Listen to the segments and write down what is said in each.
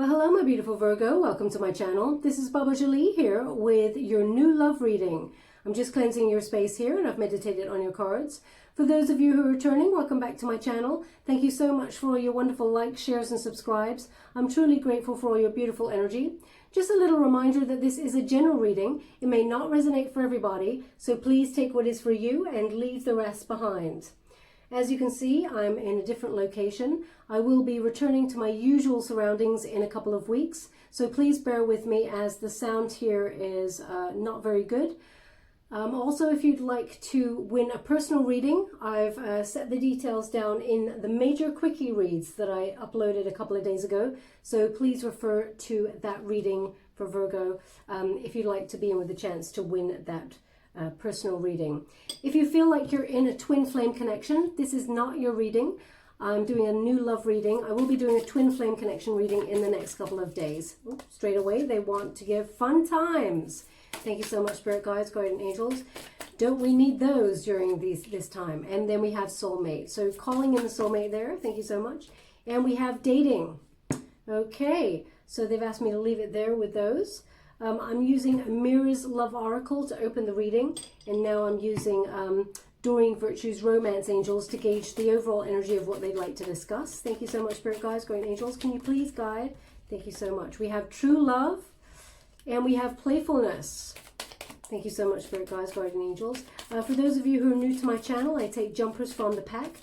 Well, hello my beautiful Virgo, welcome to my channel. This is Baba Jolie here with your new love reading. I'm just cleansing your space here and I've meditated on your cards. For those of you who are returning, welcome back to my channel. Thank you so much for all your wonderful likes, shares and subscribes. I'm truly grateful for all your beautiful energy. Just a little reminder that this is a general reading. It may not resonate for everybody, so please take what is for you and leave the rest behind. As you can see, I'm in a different location. I will be returning to my usual surroundings in a couple of weeks, so please bear with me as the sound here is not very good. Also, if you'd like to win a personal reading, I've set the details down in the major quickie reads that I uploaded a couple of days ago, so please refer to that reading for Virgo if you'd like to be in with a chance to win that personal reading. If you feel like you're in a twin flame connection, this is not your reading. I'm doing a new love reading. I will be doing a twin flame connection reading in the next couple of days. Straight away, they want to give fun times. Thank you so much, Spirit Guides, Guardian Angels. Don't we need those during this time? And then we have soulmate. So calling in the soulmate there. Thank you so much. And we have dating. Okay, so they've asked me to leave it there with those. I'm using Mirror's Love Oracle to open the reading, and now I'm using Doreen Virtue's Romance Angels to gauge the overall energy of what they'd like to discuss. Thank you so much, Spirit Guides, Guardian Angels. Can you please guide? Thank you so much. We have True Love, and we have Playfulness. Thank you so much, Spirit Guides, Guardian Angels. For those of you who are new to my channel, I take jumpers from the pack.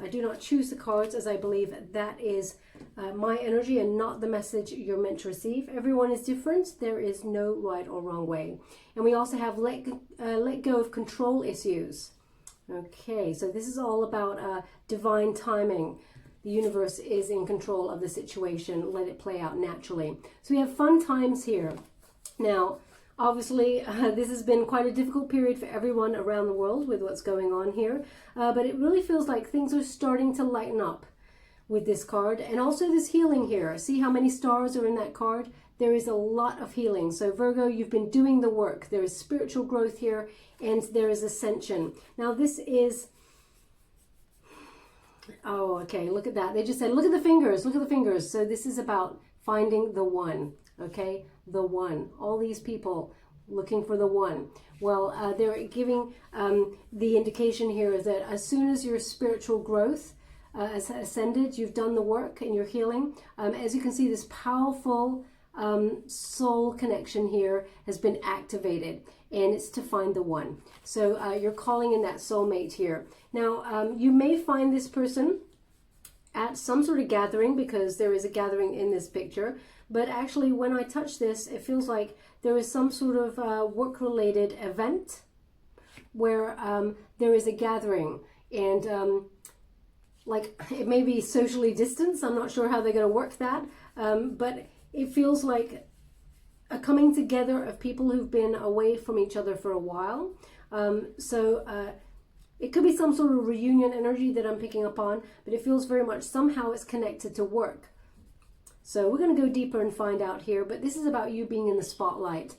I do not choose the cards, as I believe that is my energy and not the message you're meant to receive. Everyone is different. There is no right or wrong way. And we also have let go of control issues. Okay, so this is all about divine timing. The universe is in control of the situation. Let it play out naturally. So we have fun times here. Now, obviously, this has been quite a difficult period for everyone around the world with what's going on here. But it really feels like things are starting to lighten up with this card. And also this healing here. See how many stars are in that card? There is a lot of healing. So Virgo, you've been doing the work. There is spiritual growth here and there is ascension. Now this is... Oh, okay, look at that. They just said, look at the fingers, look at the fingers. So this is about finding the one, okay? The one. All these people looking for the one. Well, they're giving the indication here that as soon as your spiritual growth has ascended, you've done the work and you're healing. As you can see, this powerful soul connection here has been activated, and it's to find the one. So you're calling in that soulmate here. Now, you may find this person at some sort of gathering, because there is a gathering in this picture. But actually, when I touch this, it feels like there is some sort of work-related event where there is a gathering. And like, it may be socially distanced. I'm not sure how they're going to work that. But it feels like a coming together of people who've been away from each other for a while. It could be some sort of reunion energy that I'm picking up on, but it feels very much somehow it's connected to work. So we're going to go deeper and find out here, but this is about you being in the spotlight.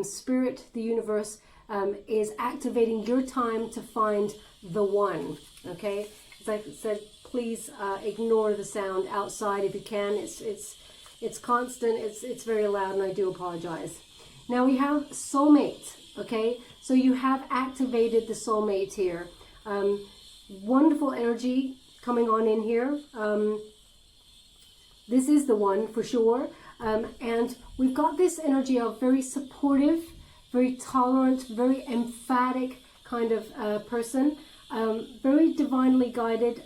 Spirit, the universe, is activating your time to find the one, okay? As I said, please ignore the sound outside if you can. It's constant, it's very loud, and I do apologize. Now we have soulmate, okay? So you have activated the soulmate here. Wonderful energy coming on in here. This is the one for sure. And we've got this energy of very supportive, very tolerant, very emphatic kind of person. Very divinely guided.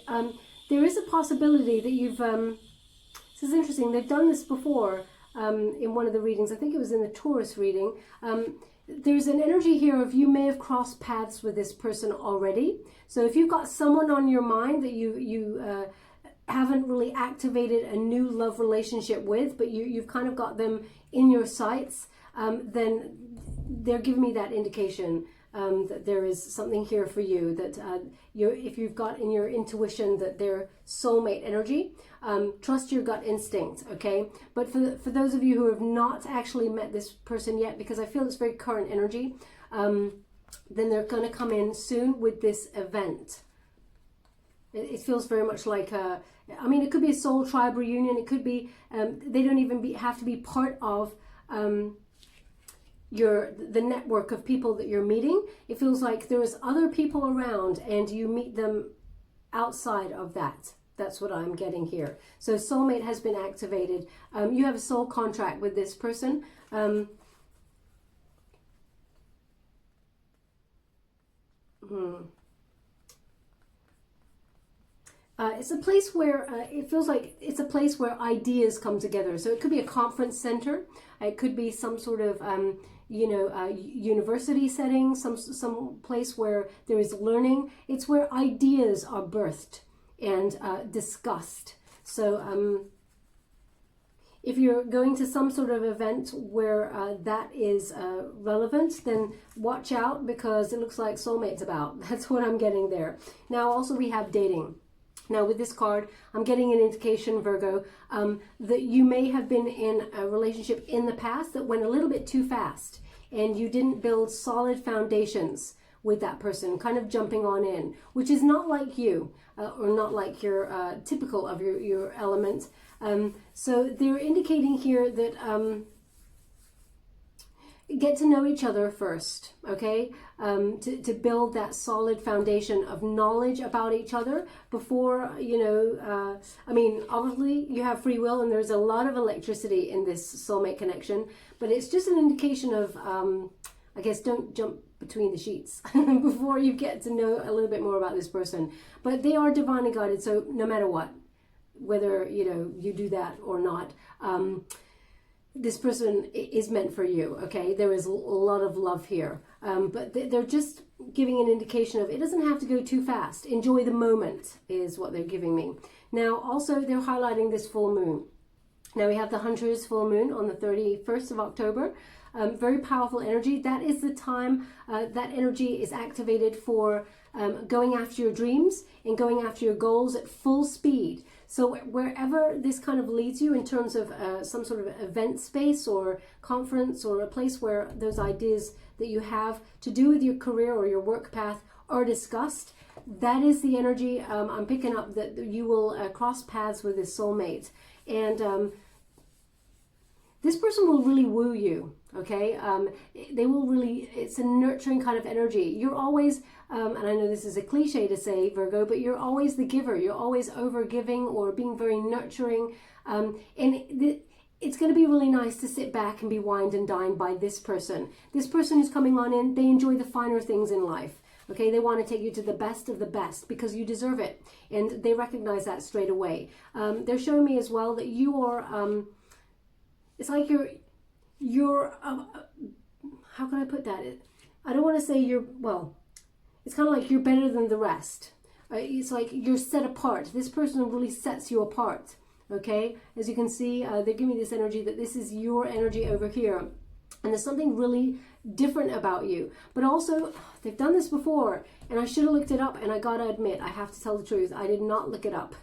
There is a possibility that you've... this is interesting. They've done this before in one of the readings. I think it was in the Taurus reading. There's an energy here of you may have crossed paths with this person already. So if you've got someone on your mind that you haven't really activated a new love relationship with, but you've kind of got them in your sights, then they're giving me that indication that there is something here for you, that if you've got in your intuition that they're soulmate energy, trust your gut instinct, okay? But for those of you who have not actually met this person yet, because I feel it's very current energy, then they're going to come in soon with this event. It feels very much like I mean, it could be a soul tribe reunion. It could be, they don't even have to be part of the network of people that you're meeting. It feels like there's other people around and you meet them outside of that. That's what I'm getting here. So soulmate has been activated. You have a soul contract with this person. It's a place where it feels like it's a place where ideas come together. So it could be a conference center. It could be some sort of, university setting, some place where there is learning. It's where ideas are birthed and discussed. So if you're going to some sort of event where that is relevant, then watch out, because it looks like soulmate's about. That's what I'm getting there. Now also we have dating. Now with this card, I'm getting an indication, Virgo, that you may have been in a relationship in the past that went a little bit too fast and you didn't build solid foundations with that person, kind of jumping on in, which is not like you, or not like your typical of your element. So they're indicating here that get to know each other first, okay? To build that solid foundation of knowledge about each other before, I mean, obviously you have free will and there's a lot of electricity in this soulmate connection, but it's just an indication of, I guess, don't jump between the sheets before you get to know a little bit more about this person. But they are divinely guided, so no matter what, whether, you do that or not, this person is meant for you, okay? There is a lot of love here. But they're just giving an indication of it doesn't have to go too fast. Enjoy the moment is what they're giving me. Now, also, they're highlighting this full moon. Now, we have the Hunter's full moon on the 31st of October. Very powerful energy. That is the time that energy is activated for going after your dreams and going after your goals at full speed. So wherever this kind of leads you in terms of some sort of event space or conference or a place where those ideas that you have to do with your career or your work path are discussed, that is the energy I'm picking up, that you will cross paths with this soulmate. And this person will really woo you, okay? They will really, it's a nurturing kind of energy. You're always, and I know this is a cliche to say, Virgo, but you're always the giver. You're always over-giving or being very nurturing. It's going to be really nice to sit back and be wined and dined by this person. This person who's coming on in, they enjoy the finer things in life. Okay, they want to take you to the best of the best because you deserve it. And they recognize that straight away. They're showing me as well that you are... it's like you're how can I put that? I don't want to say it's kind of like you're better than the rest. It's like you're set apart. This person really sets you apart, okay? As you can see, they're giving me this energy that this is your energy over here. And there's something really different about you. But also, they've done this before, and I should have looked it up, and I gotta admit, I have to tell the truth, I did not look it up.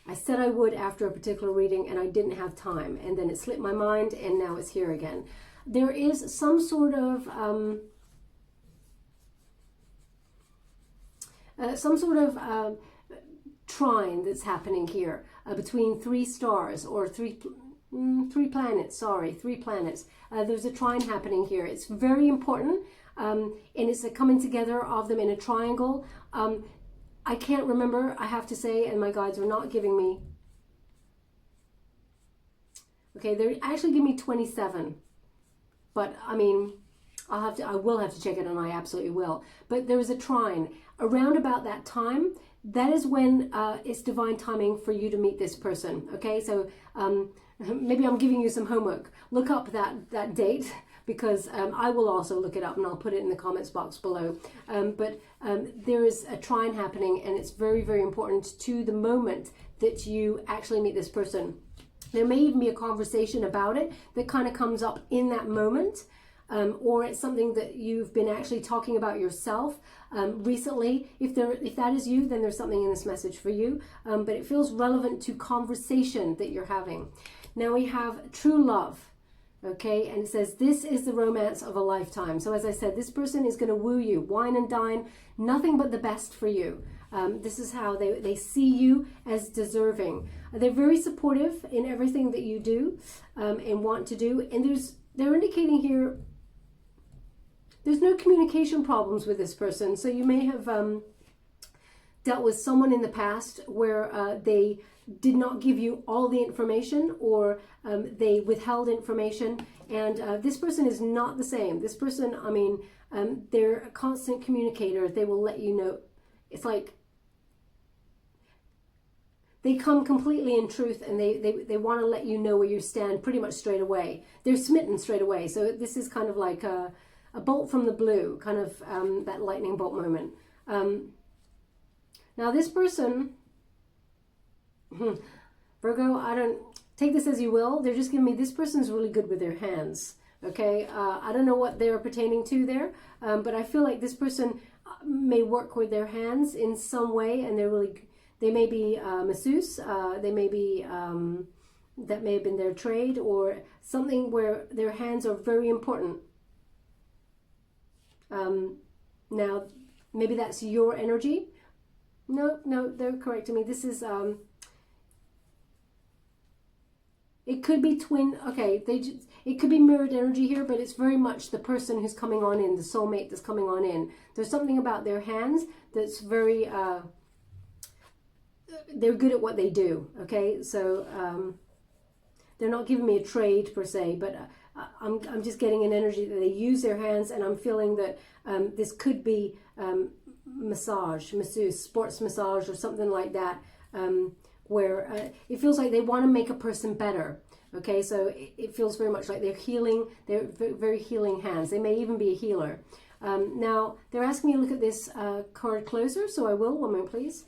I said I would after a particular reading and I didn't have time, and then it slipped my mind and now it's here again. There is some sort of trine that's happening here between three stars or three planets. There's a trine happening here. It's very important, and it's a coming together of them in a triangle. I can't remember, I have to say, and my guides are not giving me. Okay, they're actually giving me 27. But I mean, I will have to check it, and I absolutely will. But there is a trine around about that time. That is when it's divine timing for you to meet this person. Okay, so maybe I'm giving you some homework. Look up that date, because I will also look it up and I'll put it in the comments box below. But there is a trine happening, and it's very, very important to the moment that you actually meet this person. There may even be a conversation about it that kind of comes up in that moment, or it's something that you've been actually talking about yourself recently. If that is you, then there's something in this message for you, but it feels relevant to conversation that you're having. Now we have true love. Okay, and it says this is the romance of a lifetime. So as I said, this person is going to woo you, wine and dine, nothing but the best for you. This is how they see you as deserving. They're very supportive in everything that you do and want to do. And they're indicating here there's no communication problems with this person. So you may have dealt with someone in the past where they did not give you all the information, or they withheld information, and this person is not the same. This person, I mean, they're a constant communicator. They will let you know. It's like they come completely in truth, and they want to let you know where you stand pretty much straight away. They're smitten straight away. So this is kind of like a bolt from the blue, kind of that lightning bolt moment. Now this person, Virgo, I don't take this as you will. They're just giving me this person's really good with their hands. Okay, I don't know what they're pertaining to there, but I feel like this person may work with their hands in some way, and they may be masseuse. They may be that may have been their trade, or something where their hands are very important. Now, maybe that's your energy. No, they're correcting me. This is it could be twin. Okay, it could be mirrored energy here, but it's very much the person who's coming on in, the soulmate that's coming on in. There's something about their hands that's very they're good at what they do. Okay, so they're not giving me a trade per se, but I'm just getting an energy that they use their hands, and I'm feeling that this could be masseuse, sports massage, or something like that, where it feels like they want to make a person better. Okay, so it feels very much like they're healing. They're very healing hands. They may even be a healer. Now, they're asking me to look at this card closer, so I will. 1 moment, please.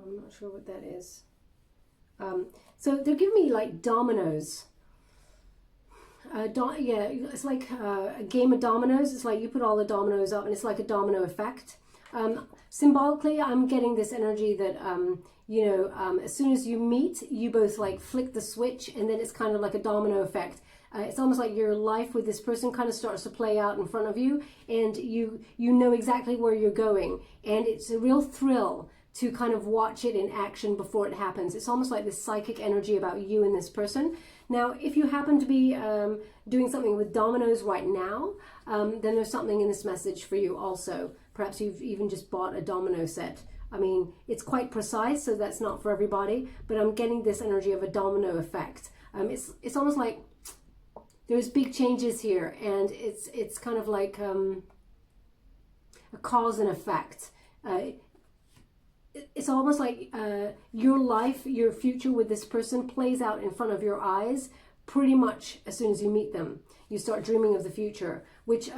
I'm not sure what that is. So they're giving me like dominoes. Yeah, it's like a game of dominoes. It's like you put all the dominoes up, and it's like a domino effect. Symbolically, I'm getting this energy that, as soon as you meet, you both like flick the switch, and then it's kind of like a domino effect. It's almost like your life with this person kind of starts to play out in front of you, and you know exactly where you're going, and it's a real thrill to kind of watch it in action before it happens. It's almost like this psychic energy about you and this person. Now, if you happen to be doing something with dominoes right now, then there's something in this message for you also. Perhaps you've even just bought a domino set. I mean, it's quite precise, so that's not for everybody, but I'm getting this energy of a domino effect. It's almost like there's big changes here, and it's kind of like a cause and effect. It's almost like your life, your future with this person plays out in front of your eyes pretty much as soon as you meet them. You start dreaming of the future, which,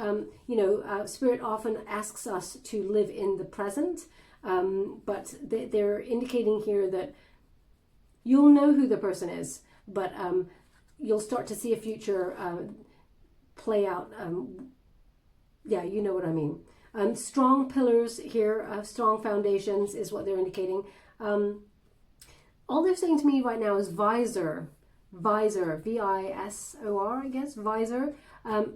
Spirit often asks us to live in the present, but they're indicating here that you'll know who the person is, but you'll start to see a future play out. Yeah, you know what I mean. Strong pillars here, strong foundations is what they're indicating. All they're saying to me right now is visor, V-I-S-O-R, I guess, visor.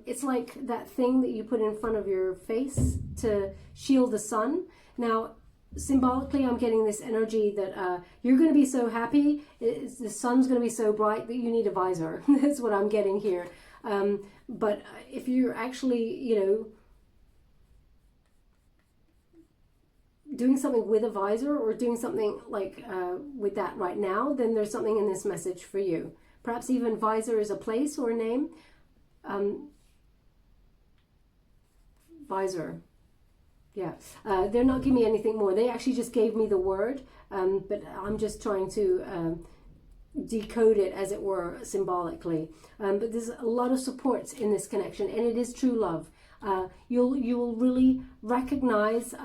It's like that thing that you put in front of your face to shield the sun. Now, symbolically, I'm getting this energy that you're going to be so happy, the sun's going to be so bright that you need a visor. That's what I'm getting here. But if you're actually, doing something with a visor, or doing something like with that right now, then there's something in this message for you. Perhaps even visor is a place or a name. Visor. Yeah. They're not giving me anything more. They actually just gave me the word, but I'm just trying to decode it, as it were, symbolically. But there's a lot of supports in this connection, and it is true love. You will really recognize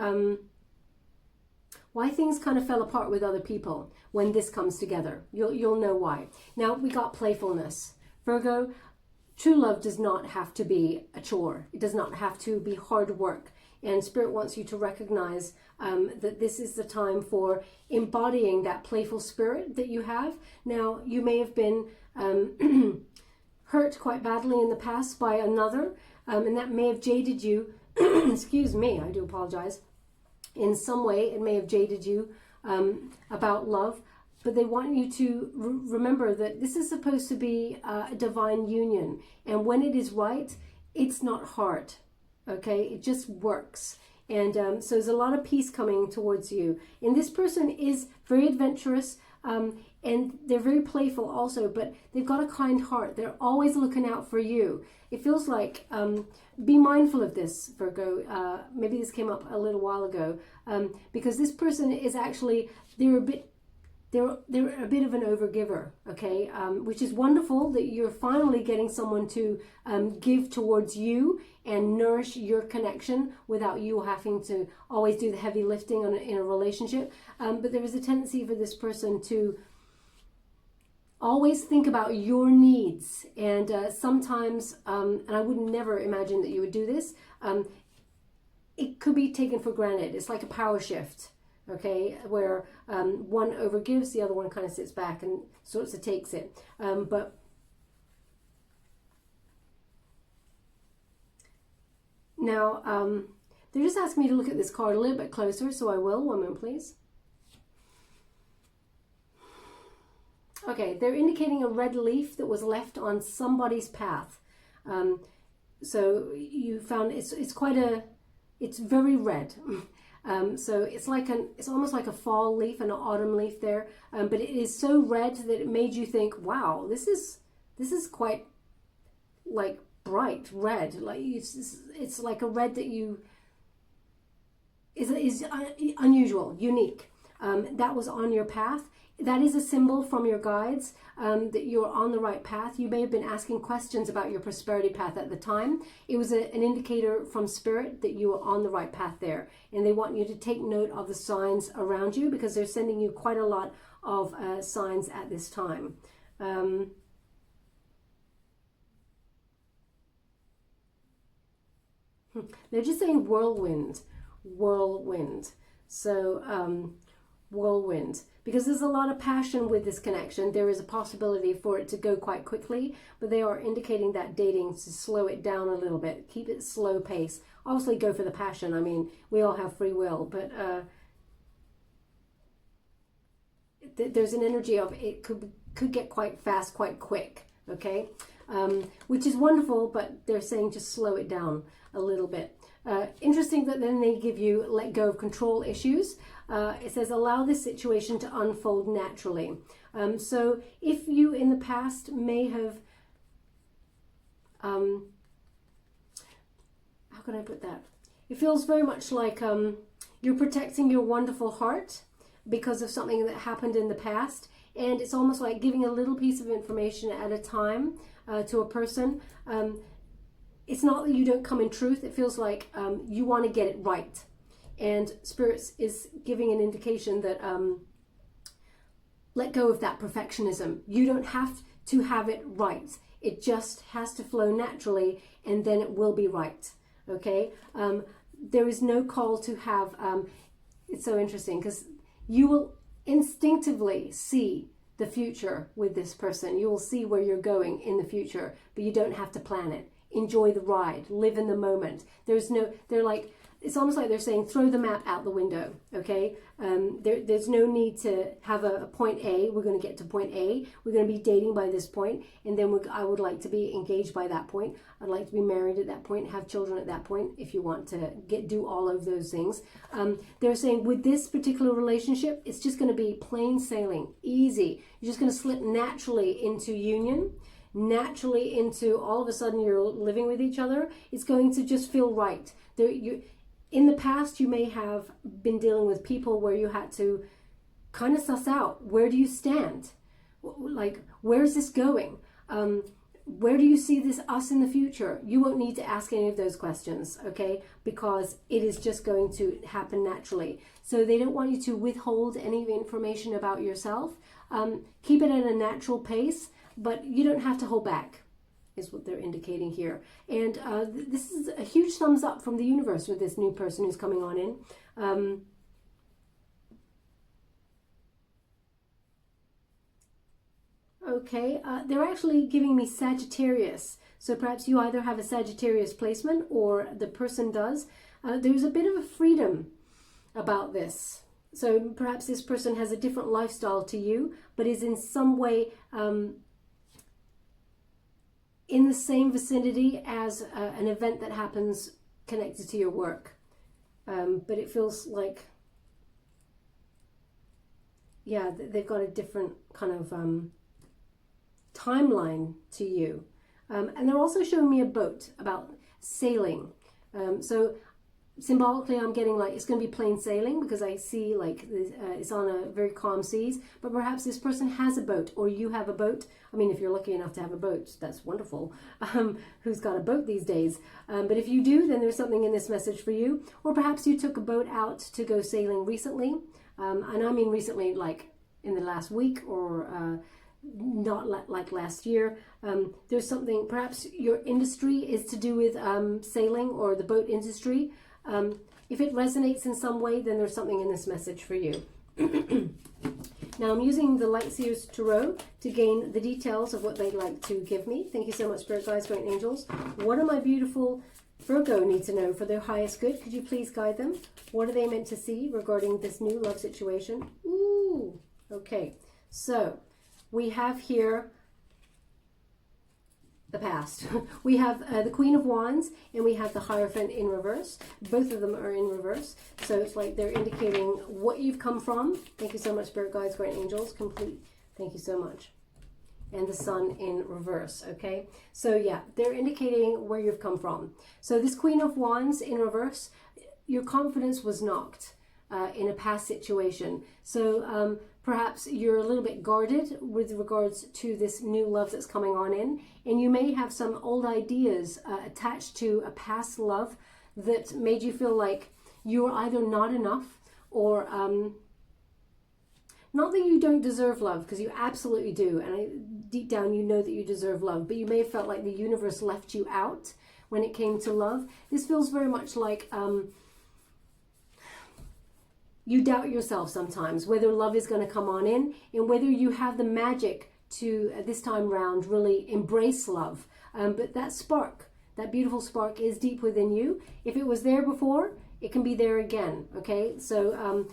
why things kind of fell apart with other people when this comes together. You'll know why. Now, we got playfulness. Virgo, true love does not have to be a chore. It does not have to be hard work. And Spirit wants you to recognize that this is the time for embodying that playful spirit that you have. Now, you may have been hurt quite badly in the past by another, and that may have jaded you. Excuse me, I do apologize. In some way, it may have jaded you about love, but they want you to remember that this is supposed to be a divine union, and when it is right, it's not hard. Okay, it just works. And so there's a lot of peace coming towards you. And this person is very adventurous, and they're very playful also, but they've got a kind heart. They're always looking out for you. It feels like, be mindful of this, Virgo. Maybe this came up a little while ago, because this person is actually, they're a bit of an overgiver, okay, which is wonderful that you're finally getting someone to give towards you and nourish your connection without you having to always do the heavy lifting in a relationship. But there is a tendency for this person to always think about your needs, and sometimes, and I would never imagine that you would do this, it could be taken for granted. It's like a power shift. Okay, where one overgives, the other one kind of sits back and sort of takes it. But now, they're just asking me to look at this card a little bit closer, so I will. One moment, please. Okay, they're indicating a red leaf that was left on somebody's path. So you found it's very red. So it's almost like a fall leaf and an autumn leaf there, but it is so red that it made you think, wow, this is quite like bright red. Like it's like a red that is unusual, unique. That was on your path. That is a symbol from your guides that you're on the right path. You may have been asking questions about your prosperity path at the time. It was an indicator from Spirit that you were on the right path there. And they want you to take note of the signs around you, because they're sending you quite a lot of signs at this time. They're just saying whirlwind. So whirlwind, because there's a lot of passion with this connection. There is a possibility for it to go quite quickly, but they are indicating that dating to slow it down a little bit, keep it slow pace. Obviously go for the passion. I mean, we all have free will, but there's an energy of it could get quite fast, quite quick. Okay, which is wonderful, but they're saying just slow it down a little bit. Interesting that then they give you let go of control issues. It says allow this situation to unfold naturally. So if you in the past may have, how can I put that? It feels very much like you're protecting your wonderful heart because of something that happened in the past. And it's almost like giving a little piece of information at a time to a person. It's not that you don't come in truth. It feels like you want to get it right. And Spirit is giving an indication that let go of that perfectionism. You don't have to have it right. It just has to flow naturally, and then it will be right. Okay? There is no call to have... it's so interesting because you will instinctively see the future with this person. You will see where you're going in the future, but you don't have to plan it. Enjoy the ride, live in the moment. It's almost like they're saying, throw the map out the window, okay? There's no need to have a point A. We're going to get to point A. We're going to be dating by this point, and then I would like to be engaged by that point. I'd like to be married at that point, have children at that point, if you want to do all of those things. They're saying with this particular relationship, it's just going to be plain sailing, easy. You're just going to slip naturally into union, naturally into all of a sudden you're living with each other. It's going to just feel right. In the past, you may have been dealing with people where you had to kind of suss out, where do you stand? Like, where's this going? Where do you see us in the future? You won't need to ask any of those questions, okay? Because it is just going to happen naturally. So they don't want you to withhold any information about yourself. Keep it at a natural pace, but you don't have to hold back. is what they're indicating here. And this is a huge thumbs up from the universe with this new person who's coming on in. Okay, they're actually giving me Sagittarius. So perhaps you either have a Sagittarius placement or the person does. There's a bit of a freedom about this. So perhaps this person has a different lifestyle to you, but is in some way in the same vicinity as an event that happens connected to your work. But it feels like, yeah, they've got a different kind of timeline to you. And they're also showing me a boat, about sailing. So symbolically, I'm getting like it's going to be plain sailing, because I see like it's on a very calm seas. But perhaps this person has a boat, or you have a boat. I mean, if you're lucky enough to have a boat, that's wonderful. Who's got a boat these days? But if you do, then there's something in this message for you. Or perhaps you took a boat out to go sailing recently. And I mean recently, like in the last week, or not like last year. There's something, perhaps your industry is to do with sailing or the boat industry. If it resonates in some way, then there's something in this message for you. Now I'm using the Lightseers Tarot to gain the details of what they'd like to give me. Thank you so much, Spirit Guides, Great Angels. What do my beautiful Virgo need to know for their highest good? Could you please guide them? What are they meant to see regarding this new love situation? Ooh, okay. So we have here the past. We have the Queen of Wands, and we have the Hierophant in reverse. Both of them are in reverse. So it's like they're indicating what you've come from. Thank you so much, Spirit Guides, Great Angels. Complete. Thank you so much. And the Sun in reverse, okay? So yeah, they're indicating where you've come from. So this Queen of Wands in reverse, your confidence was knocked in a past situation. So perhaps you're a little bit guarded with regards to this new love that's coming on in, and you may have some old ideas attached to a past love that made you feel like you were either not enough, or not that you don't deserve love, because you absolutely do, and deep down you know that you deserve love, but you may have felt like the universe left you out when it came to love. This feels very much like you doubt yourself sometimes, whether love is going to come on in, and whether you have the magic to, this time round, really embrace love. But that spark, that beautiful spark, is deep within you. If it was there before, it can be there again, okay? So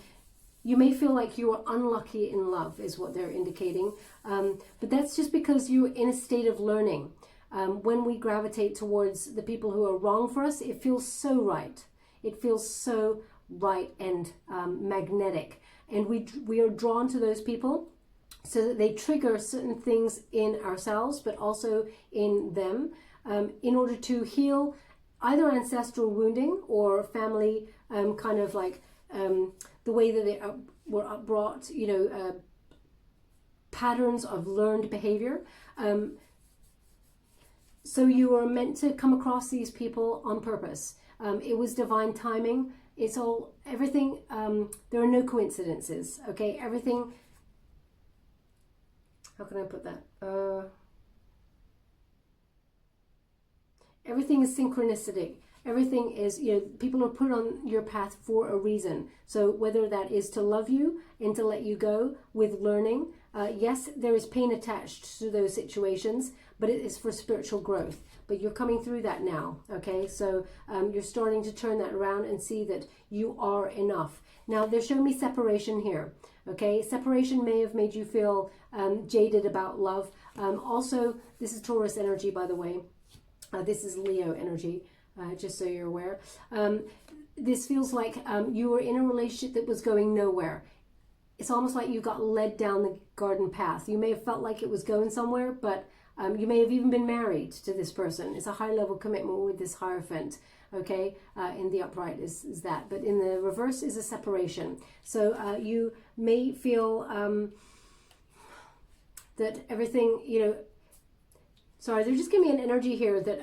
you may feel like you are unlucky in love, is what they're indicating. But that's just because you're in a state of learning. When we gravitate towards the people who are wrong for us, it feels so right. It feels so right and magnetic, and we are drawn to those people so that they trigger certain things in ourselves, but also in them, in order to heal either ancestral wounding or family kind of like the way that they were brought, you know, patterns of learned behavior. So you are meant to come across these people on purpose. It was divine timing. It's all, everything, there are no coincidences, okay? Everything, how can I put that? Everything is synchronicity. Everything is, you know, people are put on your path for a reason. So whether that is to love you and to let you go with learning, yes, there is pain attached to those situations, but it is for spiritual growth. But you're coming through that now, okay? So you're starting to turn that around and see that you are enough. Now, they're showing me separation here, okay? Separation may have made you feel jaded about love. Also, this is Taurus energy, by the way. This is Leo energy, just so you're aware. This feels like you were in a relationship that was going nowhere. It's almost like you got led down the garden path. You may have felt like it was going somewhere, but you may have even been married to this person. It's a high-level commitment with this Hierophant, okay? In the upright is that. But in the reverse is a separation. So you may feel that everything, you know... Sorry, they're just giving me an energy here that...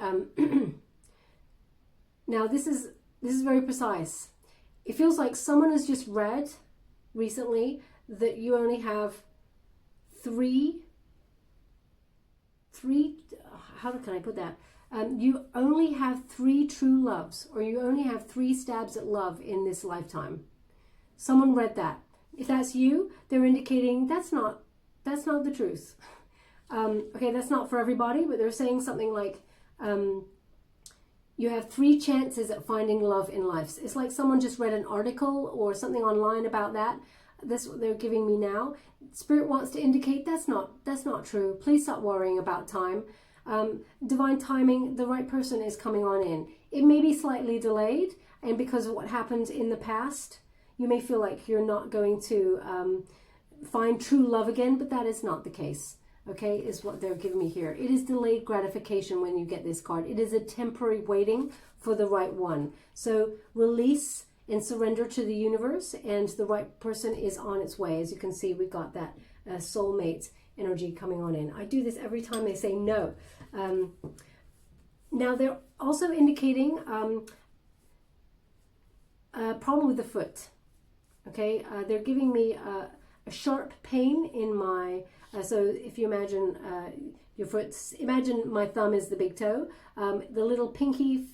Now, this is very precise. It feels like someone has just read recently that you only have three three, how can I put that? You only have 3 true loves, or you only have 3 stabs at love in this lifetime. Someone read that. If that's you, they're indicating that's not the truth. Okay, that's not for everybody, but they're saying something like, you have 3 chances at finding love in life. It's like someone just read an article or something online about that. That's what they're giving me now. Spirit wants to indicate that's not true. Please stop worrying about time. Divine timing, the right person is coming on in. It may be slightly delayed, and because of what happened in the past, you may feel like you're not going to find true love again, but that is not the case. Okay, is what they're giving me here. It is delayed gratification when you get this card. It is a temporary waiting for the right one. So release and surrender to the universe, and the right person is on its way. As you can see, we've got that soulmate energy coming on in. I do this every time they say no. Now they're also indicating a problem with the foot. Okay, they're giving me a sharp pain in my... so if you imagine your foot, imagine my thumb is the big toe, the little pinky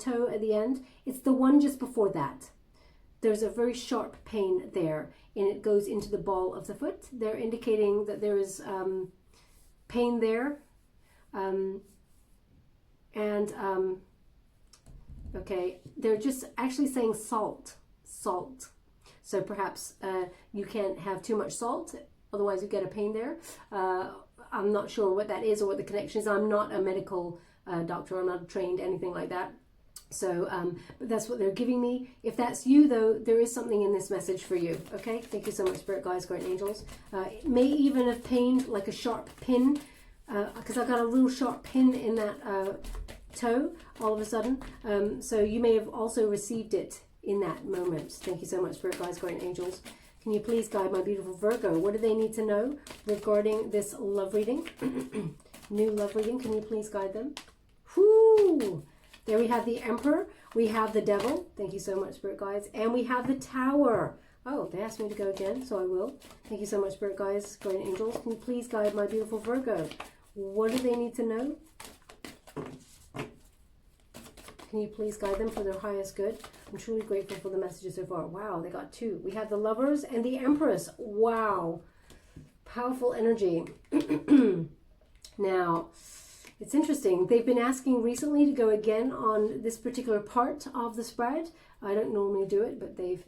toe at the end, it's the one just before that. There's a very sharp pain there, and it goes into the ball of the foot. They're indicating that there is pain there. Okay, they're just actually saying salt. So perhaps you can't have too much salt, otherwise you get a pain there. I'm not sure what that is or what the connection is. I'm not a medical doctor. I'm not trained anything like that. So, but that's what they're giving me. If that's you, though, there is something in this message for you. Okay, thank you so much, Spirit Guides, Guardian Angels. It may even have pained like a sharp pin, because I got a real sharp pin in that toe all of a sudden. So you may have also received it in that moment. Thank you so much, Spirit Guides, Guardian Angels. Can you please guide my beautiful Virgo? What do they need to know regarding this love reading? New love reading. Can you please guide them? Whoo! There we have the Emperor. We have the Devil. Thank you so much, Spirit Guides. And we have the Tower. Oh, they asked me to go again, so I will. Thank you so much, Spirit Guides, Guardian Angels. Can you please guide my beautiful Virgo? What do they need to know? Can you please guide them for their highest good? I'm truly grateful for the messages so far. Wow, they got 2. We have the Lovers and the Empress. Wow. Powerful energy. Now, it's interesting. They've been asking recently to go again on this particular part of the spread. I don't normally do it, but they've,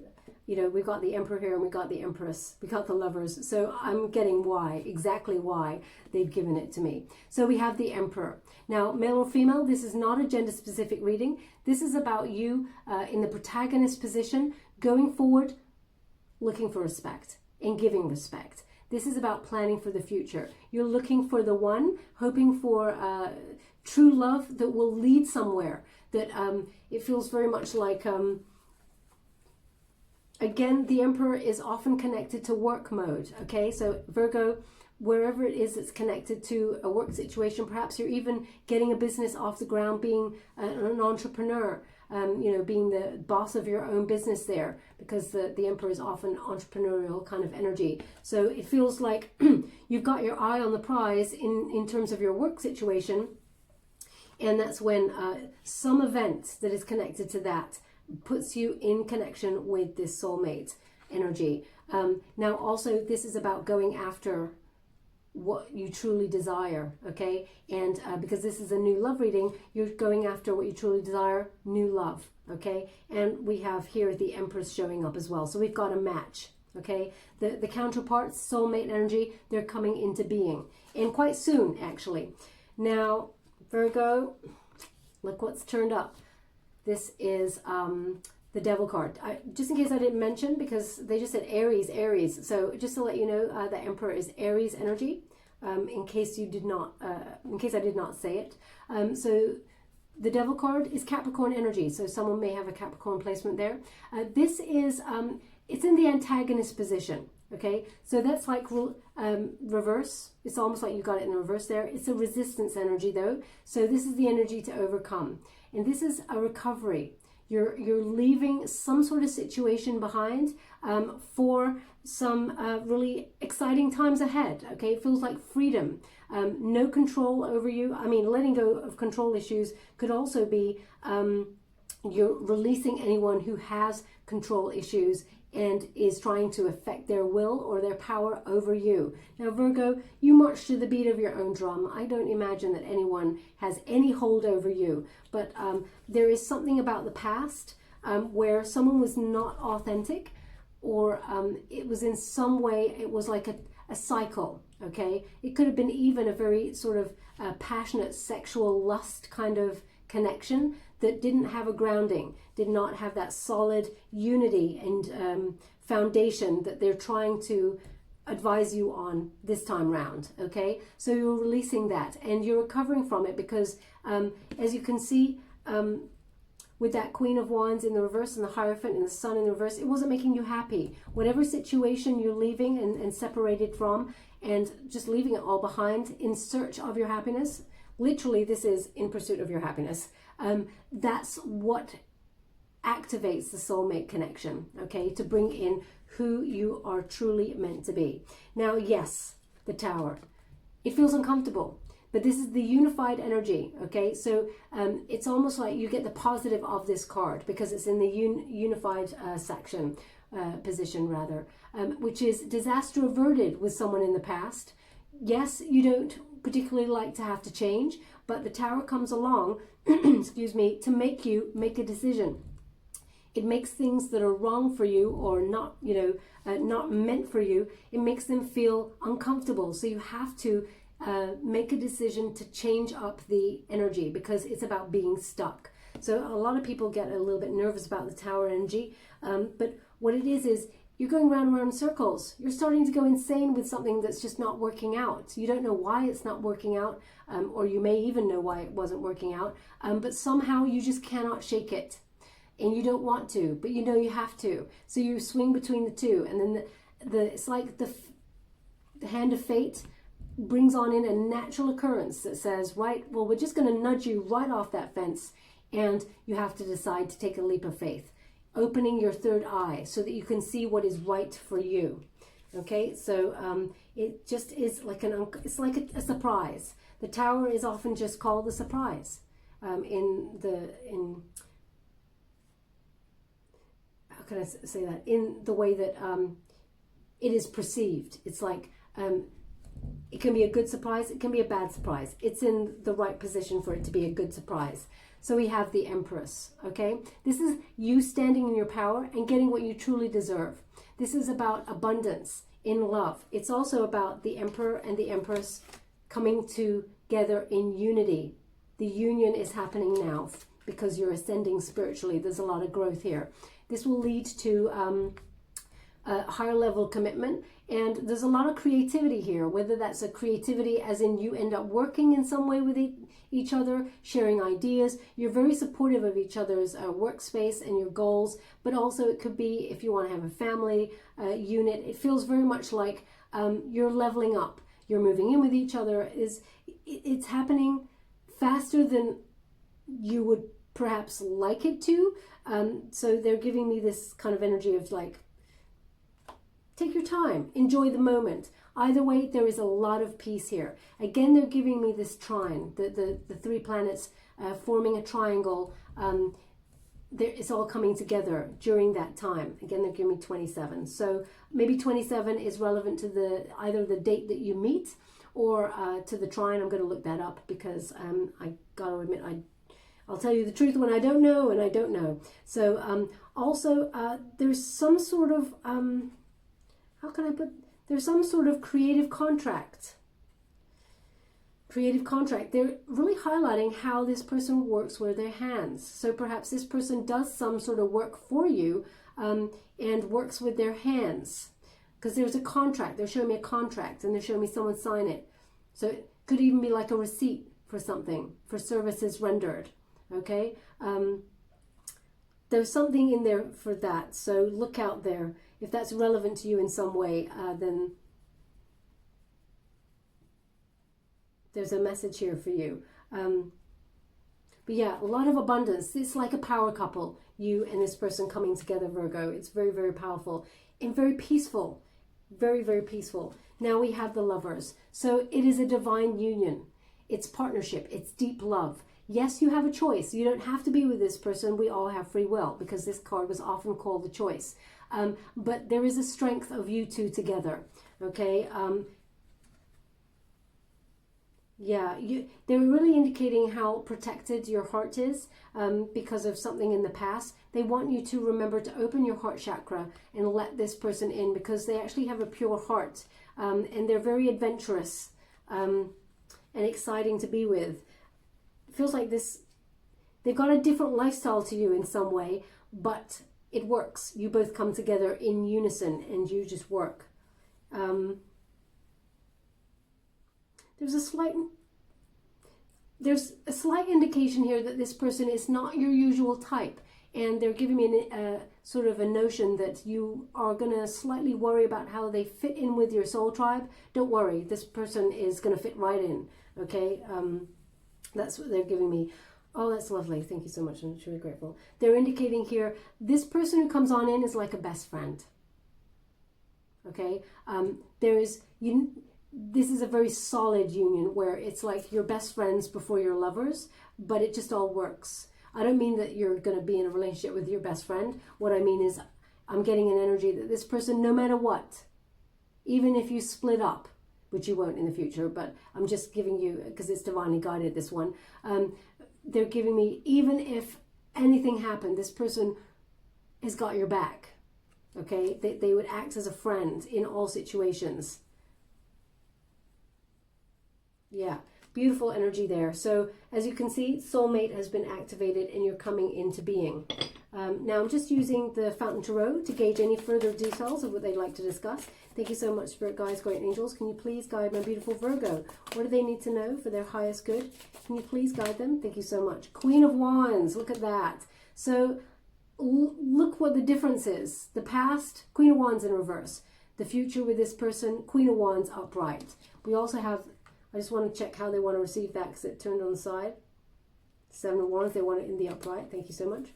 you know, we've got the Emperor here and we got the Empress. We got the Lovers. So I'm getting why, exactly why they've given it to me. So we have the Emperor. Now, male or female, this is not a gender-specific reading. This is about you in the protagonist position, going forward, looking for respect and giving respect. This is about planning for the future. You're looking for the one, hoping for true love that will lead somewhere. That it feels very much like, again, the Emperor is often connected to work mode. Okay, so Virgo, wherever it is that's connected to a work situation, perhaps you're even getting a business off the ground, being an entrepreneur. You know, being the boss of your own business there, because the Emperor is often entrepreneurial kind of energy. So it feels like you've got your eye on the prize in terms of your work situation, and that's when some event that is connected to that puts you in connection with this soulmate energy. Now also, this is about going after what you truly desire, okay? And because this is a new love reading, you're going after what you truly desire, new love, okay? And we have here the Empress showing up as well. So we've got a match, okay? The counterparts, soulmate energy, they're coming into being. And quite soon, actually. Now, Virgo, look what's turned up. This is the Devil card. Just in case I didn't mention, because they just said Aries. So just to let you know, the Emperor is Aries energy. In case you did not, in case I did not say it. So the Devil card is Capricorn energy. So someone may have a Capricorn placement there. This is, it's in the antagonist position. Okay, so that's like reverse. It's almost like you got it in the reverse there. It's a resistance energy though. So this is the energy to overcome. And this is a recovery. You're leaving some sort of situation behind for some really exciting times ahead. Okay, it feels like freedom. no control over you. I mean, letting go of control issues could also be you're releasing anyone who has control issues and is trying to affect their will or their power over you. Now, Virgo, you march to the beat of your own drum. I don't imagine that anyone has any hold over you, but there is something about the past where someone was not authentic, or it was in some way, it was like a cycle, okay? It could have been even a very sort of passionate sexual lust kind of connection that didn't have a grounding, did not have that solid unity and foundation that they're trying to advise you on this time round, okay? So you're releasing that and you're recovering from it because as you can see, with that Queen of Wands in the reverse and the Hierophant and the Sun in the reverse, it wasn't making you happy. Whatever situation you're leaving and separated from and just leaving it all behind in search of your happiness, literally this is in pursuit of your happiness. That's what activates the soulmate connection, okay, to bring in who you are truly meant to be. Now, yes, the Tower, it feels uncomfortable, but this is the unified energy, okay? So it's almost like you get the positive of this card because it's in the unified position rather, which is disaster averted with someone in the past. Yes, you don't particularly like to have to change, but the Tower comes along, excuse me, to make you make a decision. It makes things that are wrong for you or not, not meant for you, it makes them feel uncomfortable. So you have to make a decision to change up the energy because it's about being stuck. So a lot of people get a little bit nervous about the Tower energy, but what it is you're going round and round in circles. You're starting to go insane with something that's just not working out. You don't know why it's not working out, or you may even know why it wasn't working out, but somehow you just cannot shake it. And you don't want to, but you know you have to. So you swing between the two, and then it's like the hand of fate brings on in a natural occurrence that says, right, well, we're just going to nudge you right off that fence, and you have to decide to take a leap of faith, opening your third eye so that you can see what is right for you. Okay, so it just is like it's like a surprise. The Tower is often just called a surprise how can I say that? In the way that it is perceived. It's like it can be a good surprise, it can be a bad surprise. It's in the right position for it to be a good surprise. So we have the Empress, okay? This is you standing in your power and getting what you truly deserve. This is about abundance in love. It's also about the Emperor and the Empress coming together in unity. The union is happening now because you're ascending spiritually. There's a lot of growth here. This will lead to a higher level commitment, and there's a lot of creativity here, whether that's a creativity as in you end up working in some way with each other, sharing ideas. You're very supportive of each other's workspace and your goals, but also it could be if you want to have a family unit. It feels very much like you're leveling up. You're moving in with each other. It's happening faster than you would perhaps like it to. So they're giving me this kind of energy of like, take your time, enjoy the moment. Either way, there is a lot of peace here. Again, they're giving me this trine, the three planets forming a triangle. It's all coming together during that time. Again, they're giving me 27. So maybe 27 is relevant to either the date that you meet or to the trine. I'm going to look that up because I got to admit, I'll tell you the truth when I don't know, and I don't know. So also there's some sort of, there's some sort of creative contract. They're really highlighting how this person works with their hands. So perhaps this person does some sort of work for you and works with their hands. Because there's a contract. They're showing me a contract and they're showing me someone sign it. So it could even be like a receipt for something, for services rendered. Okay, there's something in there for that, so look out there. If that's relevant to you in some way, then there's a message here for you. But yeah, a lot of abundance. It's like a power couple, you and this person coming together, Virgo. It's very, very powerful and very peaceful. Very, very peaceful. Now we have the Lovers. So it is a divine union. It's partnership. It's deep love. Yes, you have a choice. You don't have to be with this person. We all have free will, because this card was often called the choice. But there is a strength of you two together. Okay. Yeah, they're really indicating how protected your heart is because of something in the past. They want you to remember to open your heart chakra and let this person in, because they actually have a pure heart and they're very adventurous and exciting to be with. It feels like they've got a different lifestyle to you in some way, but it works. You both come together in unison and you just work. There's a slight indication here that this person is not your usual type, and they're giving me a sort of a notion that you are going to slightly worry about how they fit in with your soul tribe. Don't worry, this person is going to fit right in, okay? That's what they're giving me. Oh, that's lovely. Thank you so much. I'm truly grateful. They're indicating here, this person who comes on in is like a best friend, okay? This is a very solid union where it's like you're best friends before you're lovers, but it just all works. I don't mean that you're going to be in a relationship with your best friend. What I mean is I'm getting an energy that this person, no matter what, even if you split up, which you won't in the future, but I'm just giving you, because it's divinely guided, this one, they're giving me, even if anything happened, this person has got your back, okay? They would act as a friend in all situations. Yeah, beautiful energy there. So as you can see, soulmate has been activated and you're coming into being. Now I'm just using the Fountain Tarot to gauge any further details of what they'd like to discuss. Thank you so much, Spirit Guides, Great Angels. Can you please guide my beautiful Virgo? What do they need to know for their highest good? Can you please guide them? Thank you so much. Queen of Wands, look at that. So look what the difference is. The past, Queen of Wands in reverse. The future with this person, Queen of Wands upright. We also have, I just want to check how they want to receive that because it turned on the side. Seven of Wands, they want it in the upright. Thank you so much.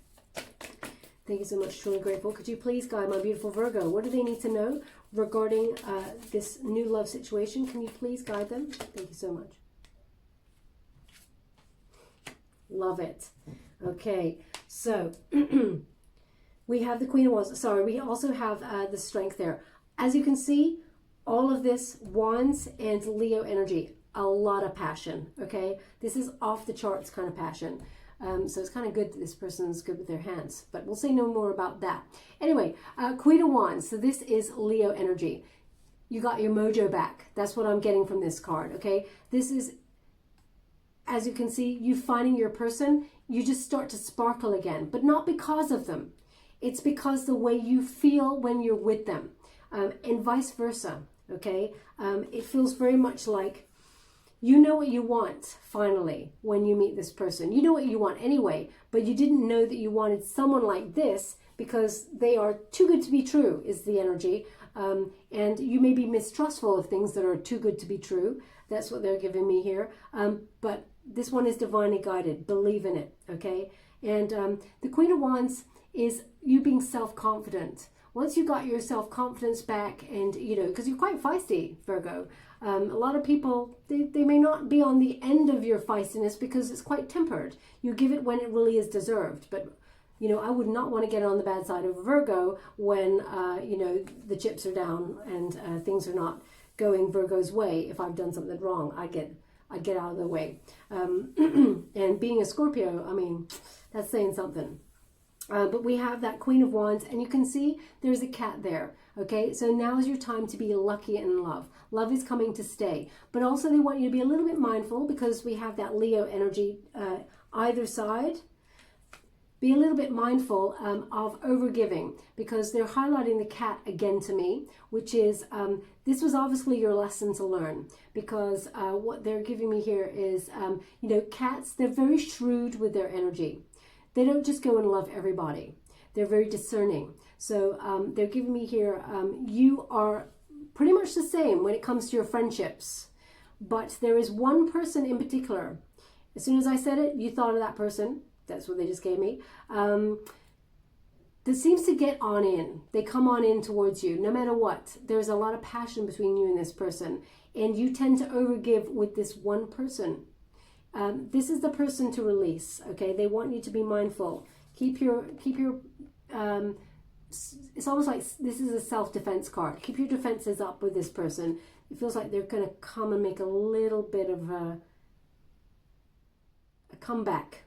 Thank you so much, truly grateful. Could you please guide my beautiful Virgo? What do they need to know regarding this new love situation? Can you please guide them? Thank you so much. Love it. Okay, so we have the Queen of Wands. Sorry, we also have the Strength there. As you can see, all of this Wands and Leo energy, a lot of passion, okay? This is off the charts kind of passion. So it's kind of good that this person's good with their hands, but we'll say no more about that. Anyway, Queen of Wands. So this is Leo energy. You got your mojo back. That's what I'm getting from this card, okay? This is, as you can see, you finding your person, you just start to sparkle again, but not because of them. It's because the way you feel when you're with them, and vice versa, okay? It feels very much like you know what you want, finally, when you meet this person. You know what you want anyway, but you didn't know that you wanted someone like this because they are too good to be true, is the energy. And you may be mistrustful of things that are too good to be true. That's what they're giving me here. But this one is divinely guided. Believe in it, okay? And the Queen of Wands is you being self-confident. Once you got your self-confidence back and, you know, because you're quite feisty, Virgo. A lot of people, they may not be on the end of your feistiness because it's quite tempered. You give it when it really is deserved. But, you know, I would not want to get on the bad side of Virgo when, you know, the chips are down and things are not going Virgo's way. If I've done something wrong, I get out of the way. And being a Scorpio, I mean, that's saying something. But we have that Queen of Wands, and you can see there's a cat there. Okay, so now is your time to be lucky in love. Love is coming to stay. But also they want you to be a little bit mindful because we have that Leo energy either side. Be a little bit mindful of overgiving because they're highlighting the cat again to me, which is, this was obviously your lesson to learn because what they're giving me here is, you know, cats, they're very shrewd with their energy. They don't just go and love everybody. They're very discerning. So they're giving me here, you are pretty much the same when it comes to your friendships. But there is one person in particular. As soon as I said it, you thought of that person. That's what they just gave me. that seems to get on in. They come on in towards you, no matter what. There's a lot of passion between you and this person, and you tend to overgive with this one person. This is the person to release, okay? They want you to be mindful. Keep your, it's almost like this is a self-defense card. Keep your defenses up with this person. It feels like they're going to come and make a little bit of a comeback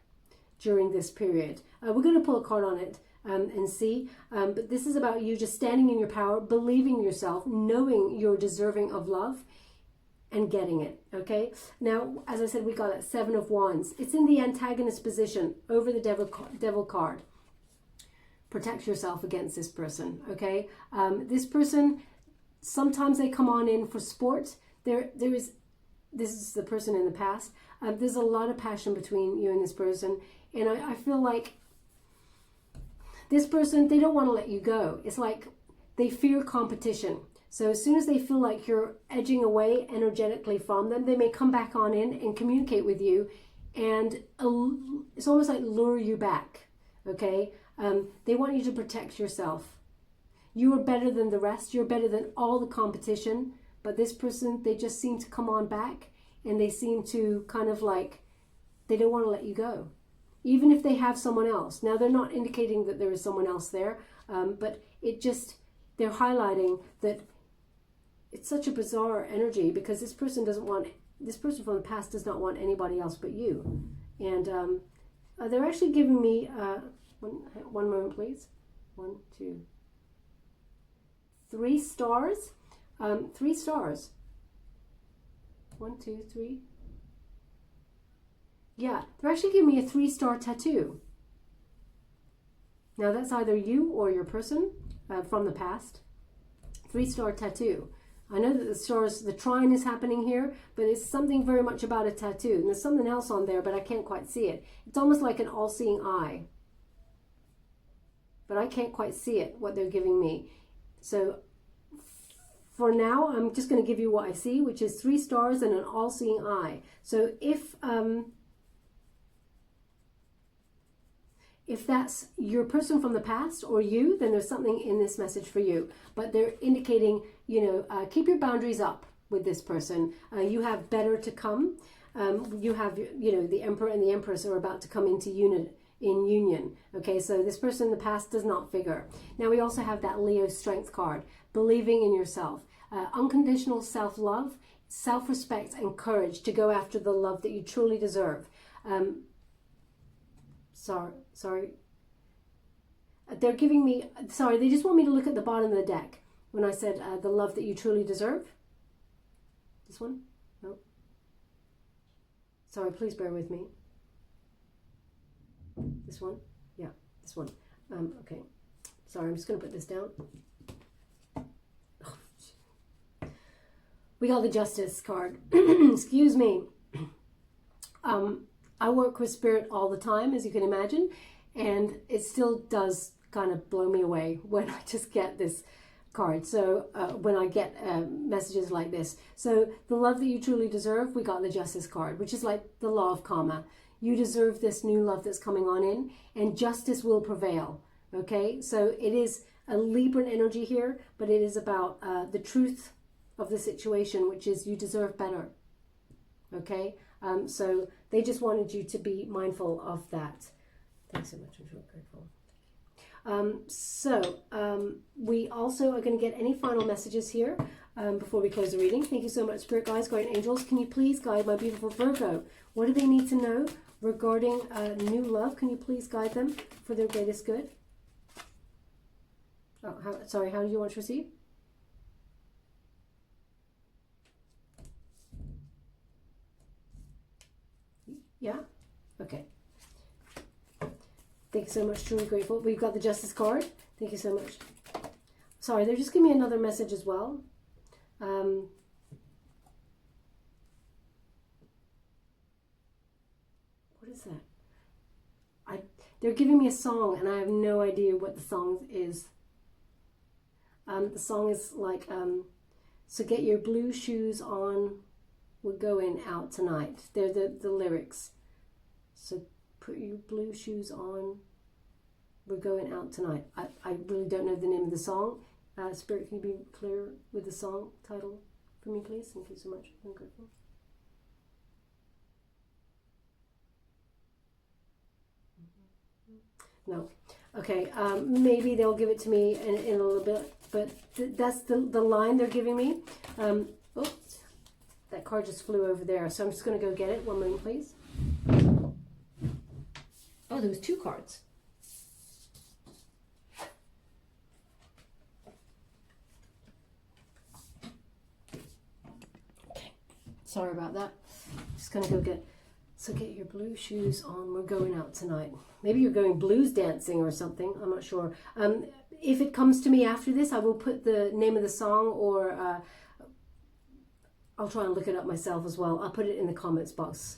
during this period. We're going to pull a card on it and see. But this is about you just standing in your power, believing yourself, knowing you're deserving of love, and getting it, okay? Now, as I said, we got that Seven of Wands. It's in the antagonist position over the Devil card. Protect yourself against this person, okay? This person, sometimes they come on in for sport. This is the person in the past. There's a lot of passion between you and this person. And I feel like this person, they don't want to let you go. It's like they fear competition. So as soon as they feel like you're edging away energetically from them, they may come back on in and communicate with you. And it's almost like lure you back, okay? They want you to protect yourself. You are better than the rest. You're better than all the competition. But this person, they just seem to come on back, and they seem to kind of like, they don't want to let you go. Even if they have someone else. Now, they're not indicating that there is someone else there, but they're highlighting that it's such a bizarre energy, because this person from the past does not want anybody else but you. And they're actually giving me, one moment please. 1, 2, 3 stars. 3 stars. 1, 2, 3. Yeah, they're actually giving me a 3-star tattoo. Now that's either you or your person from the past. 3-star tattoo. I know that the stars, the trine is happening here, but it's something very much about a tattoo. And there's something else on there, but I can't quite see it. It's almost like an all-seeing eye. But I can't quite see it, what they're giving me. So for now, I'm just going to give you what I see, which is 3 stars and an all-seeing eye. So if that's your person from the past or you, then there's something in this message for you. But they're indicating, keep your boundaries up with this person. You have better to come. You have, the Emperor and the Empress are about to come into union. Okay, so this person in the past does not figure. Now we also have that Leo Strength card, believing in yourself, unconditional self-love, self-respect, and courage to go after the love that you truly deserve. Sorry. They're giving me, they just want me to look at the bottom of the deck when I said the love that you truly deserve. This one? No. Sorry, please bear with me. This one? Yeah, this one. Okay. Sorry, I'm just going to put this down. We got the Justice card. Excuse me. I work with spirit all the time, as you can imagine, and it still does kind of blow me away when I just get this card. So when I get messages like this. So the love that you truly deserve, we got the Justice card, which is like the law of karma. You deserve this new love that's coming on in, and justice will prevail. Okay, so it is a Libran energy here, but it is about the truth of the situation, which is you deserve better. Okay, so they just wanted you to be mindful of that. Thanks so much. I'm so grateful. We also are going to get any final messages here before we close the reading. Thank you so much, Spirit Guides, Guardian Angels. Can you please guide my beautiful Virgo? What do they need to know regarding new love? Can you please guide them for their greatest good? Oh, how do you want to receive? Yeah? Okay. Thank you so much. Truly grateful. We've got the Justice card. Thank you so much. Sorry, they're just giving me another message as well. What is that? They're giving me a song, and I have no idea what the song is. The song is like, so get your blue shoes on. We're going out tonight. They're the lyrics. So put your blue shoes on. We're going out tonight. I really don't know the name of the song. Spirit, can you be clear with the song title for me, please? Thank you so much. I'm grateful. No. Okay, maybe they'll give it to me in a little bit, but that's the line they're giving me. Oops, that card just flew over there, so I'm just going to go get it. One moment, please. Oh, there was 2 cards. Okay, sorry about that. Just going to go get... So get your blue shoes on. We're going out tonight. Maybe you're going blues dancing or something. I'm not sure. If it comes to me after this, I will put the name of the song, or I'll try and look it up myself as well. I'll put it in the comments box.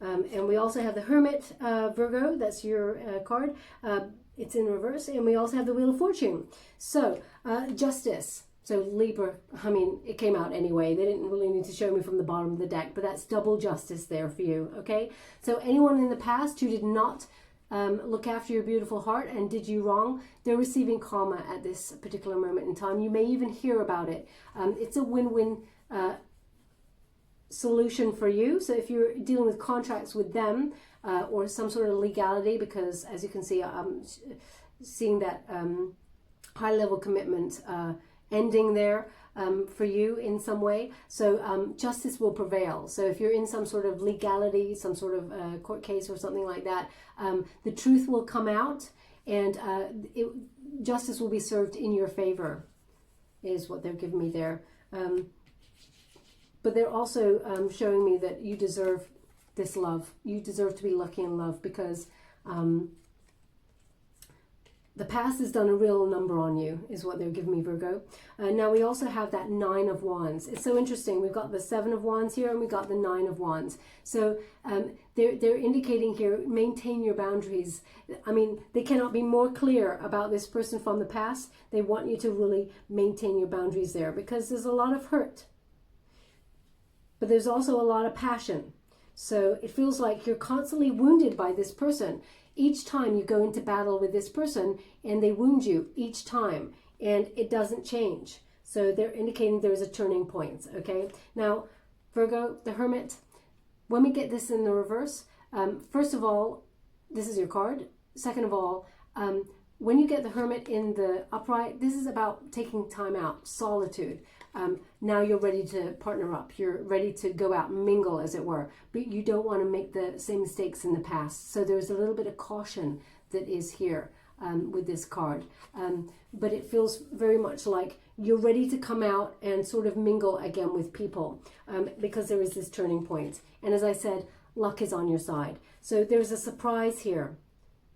And we also have the Hermit, Virgo. That's your card. It's in reverse. And we also have the Wheel of Fortune. So Justice. So Libra, I mean, it came out anyway. They didn't really need to show me from the bottom of the deck, but that's double justice there for you, okay? So anyone in the past who did not look after your beautiful heart and did you wrong, they're receiving karma at this particular moment in time. You may even hear about it. It's a win-win solution for you. So if you're dealing with contracts with them or some sort of legality, because as you can see, I'm seeing that high-level commitment ending there for you in some way. So justice will prevail. So if you're in some sort of legality, some sort of court case or something like that, the truth will come out, and justice will be served in your favor, is what they're giving me there. But they're also showing me that you deserve this love. You deserve to be lucky in love, because the past has done a real number on you, is what they're giving me, Virgo. Now we also have that 9 of Wands. It's so interesting. We've got the 7 of Wands here, and we've got the 9 of Wands. So they're indicating here, maintain your boundaries. I mean, they cannot be more clear about this person from the past. They want you to really maintain your boundaries there, because there's a lot of hurt. But there's also a lot of passion. So it feels like you're constantly wounded by this person. Each time you go into battle with this person and they wound you each time, and it doesn't change. So they're indicating there's a turning point, okay? Now, Virgo, the Hermit, when we get this in the reverse, first of all, this is your card. Second of all, when you get the Hermit in the upright, this is about taking time out, solitude. Now you're ready to partner up. You're ready to go out and mingle, as it were. But you don't want to make the same mistakes in the past. So there's a little bit of caution that is here with this card. But it feels very much like you're ready to come out and sort of mingle again with people, because there is this turning point. And as I said, luck is on your side. So there's a surprise here.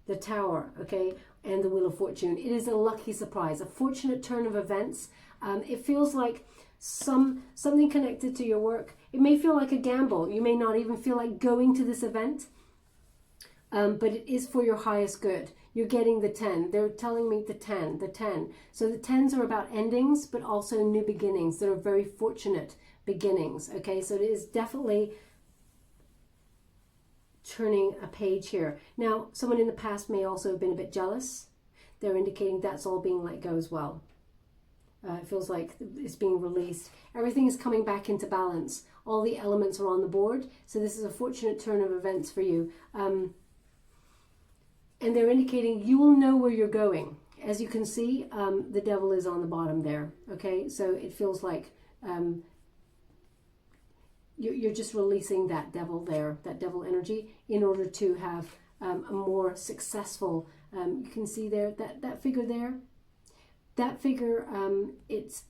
The Tower, okay, and the Wheel of Fortune. It is a lucky surprise, a fortunate turn of events. It feels like something connected to your work. It may feel like a gamble. You may not even feel like going to this event, but it is for your highest good. You're getting the 10. They're telling me the 10. So the 10s are about endings, but also new beginnings that are very fortunate beginnings, okay? So it is definitely turning a page here. Now, someone in the past may also have been a bit jealous. They're indicating that's all being let go as well. It feels like it's being released. Everything is coming back into balance. All the elements are on the board. So this is a fortunate turn of events for you. And they're indicating you will know where you're going. As you can see, the devil is on the bottom there. Okay, so it feels like you're just releasing that devil there, that devil energy, in order to have a more successful, you can see there, that figure there. That figure, it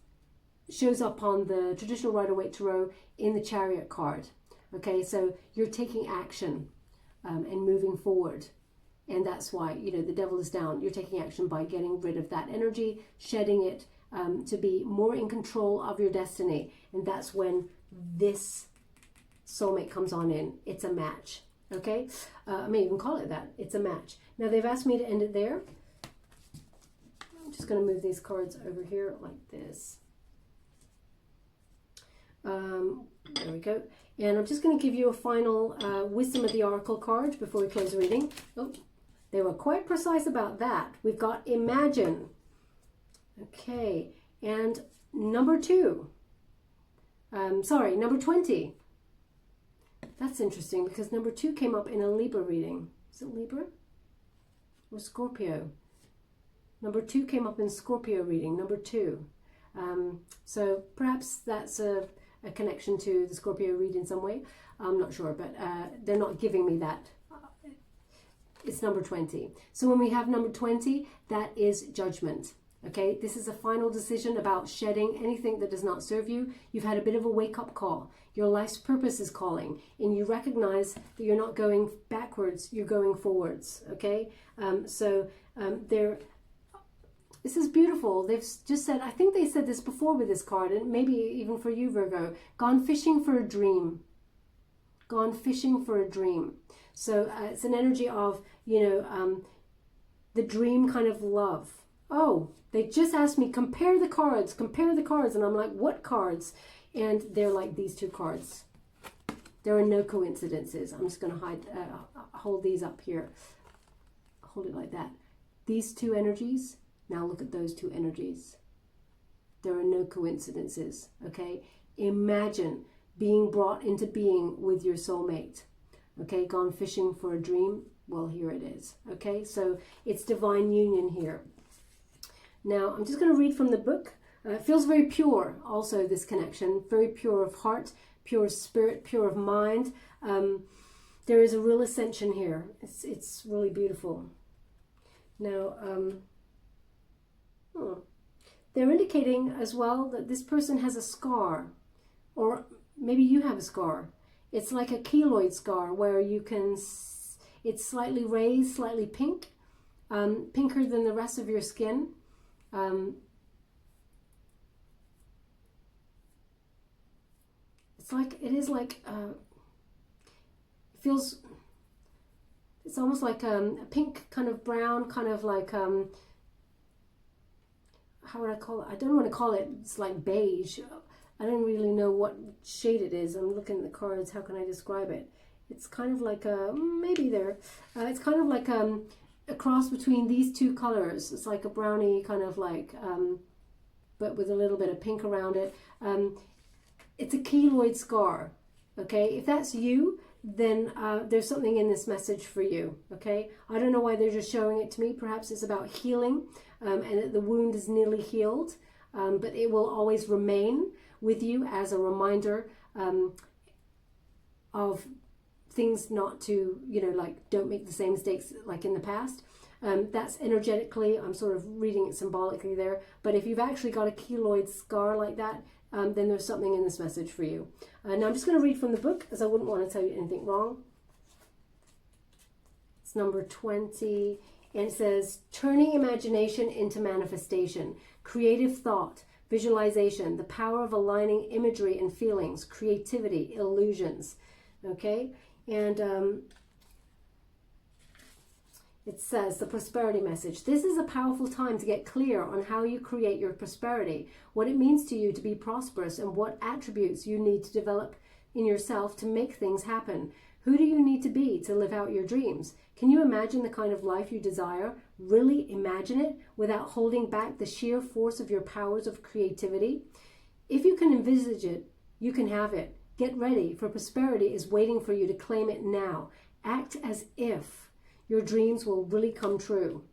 shows up on the traditional Rider-Waite Tarot in the Chariot card. Okay, so you're taking action and moving forward. And that's why, you know, the devil is down. You're taking action by getting rid of that energy, shedding it, to be more in control of your destiny. And that's when this soulmate comes on in. It's a match. Okay, I may even call it that. It's a match. Now they've asked me to end it there. I'm just going to move these cards over here like this. There we go. And I'm just going to give you a final wisdom of the oracle card before we close the reading. Oh, They were quite precise about that. We've got imagine. Okay, and number 2. Number 20. That's interesting because number 2 came up in a Libra reading. Is it Libra or Scorpio? Number 2 came up in Scorpio reading, number 2. So perhaps that's a connection to the Scorpio read in some way. I'm not sure, but they're not giving me that. It's number 20. So when we have number 20, that is judgment. Okay, this is a final decision about shedding anything that does not serve you. You've had a bit of a wake-up call. Your life's purpose is calling, and you recognize that you're not going backwards, you're going forwards. Okay, this is beautiful. They've just said, I think they said this before with this card, and maybe even for you, Virgo, gone fishing for a dream. Gone fishing for a dream. So it's an energy of, the dream kind of love. Oh, they just asked me, compare the cards. And I'm like, what cards? And they're like these 2 cards. There are no coincidences. I'm just going to hold these up here. Hold it like that. These 2 energies. Now look at those 2 energies. There are no coincidences, okay? Imagine being brought into being with your soulmate, okay? Gone fishing for a dream. Well, here it is, okay? So it's divine union here. Now, I'm just going to read from the book. It feels very pure, also, this connection. Very pure of heart, pure of spirit, pure of mind. There is a real ascension here. It's really beautiful. Now, they're indicating as well that this person has a scar, or maybe you have a scar. It's like a keloid scar where you can, it's slightly raised, slightly pink, pinker than the rest of your skin. It's almost like a pink kind of brown, kind of like, how would I call it? I don't want to call it, it's like beige. I don't really know what shade it is. I'm looking at the cards. How can I describe it? It's kind of like it's kind of like a cross between these 2 colors. It's like a brownie kind of like, but with a little bit of pink around it. It's a keloid scar. Okay, if that's you, then there's something in this message for you. Okay, I don't know why they're just showing it to me. Perhaps it's about healing, and that the wound is nearly healed, but it will always remain with you as a reminder of things not to, like, don't make the same mistakes like in the past. That's energetically, I'm sort of reading it symbolically there. But if you've actually got a keloid scar like that, then there's something in this message for you. Now I'm just going to read from the book, as I wouldn't want to tell you anything wrong. It's number 20, and it says, turning imagination into manifestation, creative thought, visualization, the power of aligning imagery and feelings, creativity, illusions. Okay, and it says the prosperity message. This is a powerful time to get clear on how you create your prosperity, what it means to you to be prosperous, and what attributes you need to develop in yourself to make things happen. Who do you need to be to live out your dreams? Can you imagine the kind of life you desire? Really imagine it without holding back the sheer force of your powers of creativity? If you can envisage it, you can have it. Get ready, for prosperity is waiting for you to claim it now. Act as if your dreams will really come true.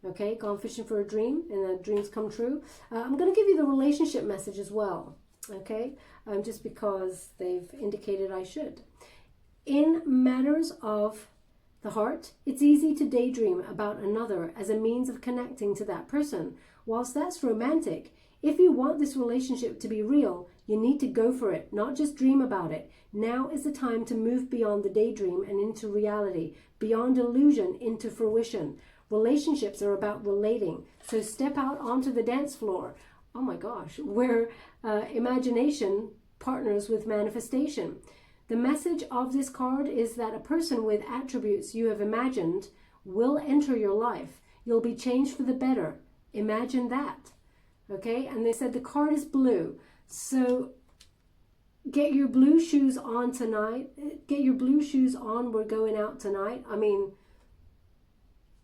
Okay, gone fishing for a dream, and the dreams come true. I'm going to give you the relationship message as well. Okay, just because they've indicated I should. In matters of the heart, it's easy to daydream about another as a means of connecting to that person. Whilst that's romantic, if you want this relationship to be real, you need to go for it, not just dream about it. Now is the time to move beyond the daydream and into reality, beyond illusion into fruition. Relationships are about relating, so step out onto the dance floor. Oh my gosh, where imagination partners with manifestation. The message of this card is that a person with attributes you have imagined will enter your life. You'll be changed for the better. Imagine that. Okay, and they said the card is blue. So get your blue shoes on tonight. Get your blue shoes on. We're going out tonight. I mean,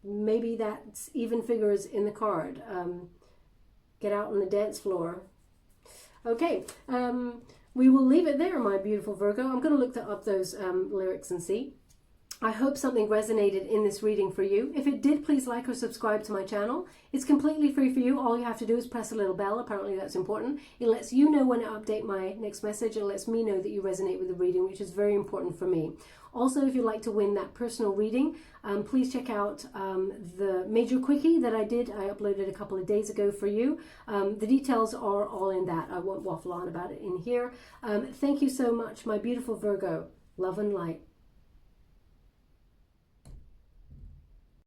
maybe that even figures in the card. Get out on the dance floor. Okay, we will leave it there, my beautiful Virgo. I'm going to look up those lyrics and see. I hope something resonated in this reading for you. If it did, please like or subscribe to my channel. It's completely free for you. All you have to do is press a little bell. Apparently that's important. It lets you know when I update my next message. It lets me know that you resonate with the reading, which is very important for me. Also, if you'd like to win that personal reading, please check out the major quickie that I did. I uploaded a couple of days ago for you. The details are all in that. I won't waffle on about it in here. Thank you so much, my beautiful Virgo. Love and light.